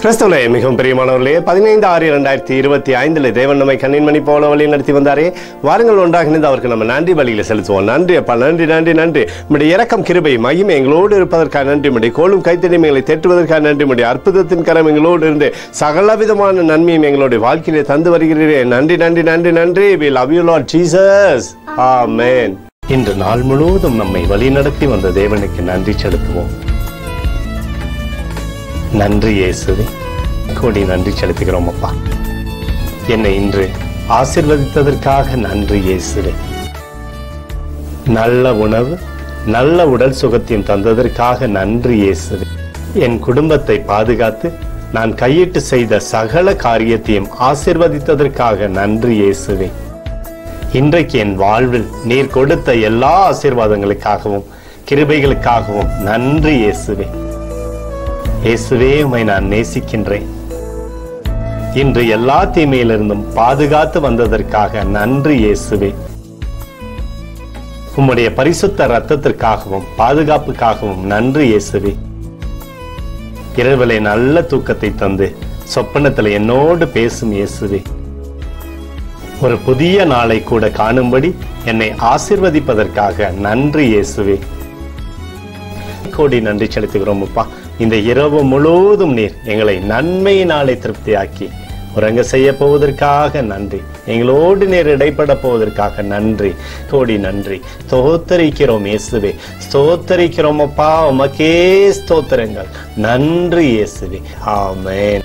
கிறிஸ்துவிலே மிகவும் பிரியமானவர்களே, 15/6/2025 தேவன் நம்மை கண்ணின்மணி போல வழி நடத்தி வந்தாரே. வாருங்கள் ஒன்றாக இணைந்து அவருக்கு நம்ம நன்றி பலியில செலுத்துவோம். நன்றி அப்பா, நன்றி நன்றி நன்றி. நம்முடைய இரக்கம் கிருபை மகிமை எங்களோடு இருப்பதற்காக நன்றி. நம்முடைய கோலும் கைத்தடிமைகளை தேற்றுவதற்காக நன்றி. நம்முடைய அற்புதத்தின் கரம் எங்களோடு இருந்து சகலவிதமான நன்மையும் எங்களுடைய வாழ்க்கையிலே தந்து வருகிறேன். நன்றி நன்றி நன்றி நன்றி. We love you Lord Jesus. Amen. இன்று நாள் முழுவதும் நம்மை வழி நடத்தி வந்த தேவனுக்கு நன்றி செலுத்துவோம். நன்றி இயேசுவே, கோடி நன்றி செலுத்துகிறோம் அப்பா. என்னை இன்று ஆசீர்வதித்ததற்காக நன்றி இயேசுவே. நல்ல உணவு, நல்ல உடல் சுகத்தையும் தந்ததற்காக நன்றி இயேசுவே. என் குடும்பத்தை பாதுகாத்து நான் கையிட்டு செய்த சகல காரியத்தையும் ஆசீர்வதித்ததற்காக நன்றி இயேசுவே. இன்றைக்கு என் வாழ்வில் நீர் கொடுத்த எல்லா ஆசீர்வாதங்களுக்காகவும் கிருபைகளுக்காகவும் நன்றி இயேசுவே. இயேசுவே, உம்மை நான் நேசிக்கின்றேன். இன்று எல்லா தீமையிலிருந்தும் பாதுகாத்து வந்ததற்காக நன்றி இயேசுவே. உம்முடைய பரிசுத்த இரத்தத்திற்காகவும் பாதுகாப்புக்காகவும் நன்றி இயேசுவே. இரவிலே நல்ல தூக்கத்தை தந்து சொப்பனத்தில் என்னோடு பேசும் இயேசுவே. ஒரு புதிய நாளை கூட காணும்படி என்னை ஆசீர்வதிப்பதற்காக நன்றி இயேசுவே. கோடி நன்றி செலுத்துகிறோம் அப்பா. இந்த இரவு முழுவதும் நீர் எங்களை நன்மையினாலே திருப்தியாக்கி உறங்க செய்ய போவதற்காக நன்றி. எங்களோடு நீர் இடைப்பட போவதற்காக நன்றி. கோடி நன்றி. ஸ்தோத்தரிக்கிறோம் இயேசுவே, ஸ்தோத்தரிக்கிறோம் அப்பா. உமக்கே ஸ்தோத்திரங்கள். நன்றி இயேசுவே. ஆமென்.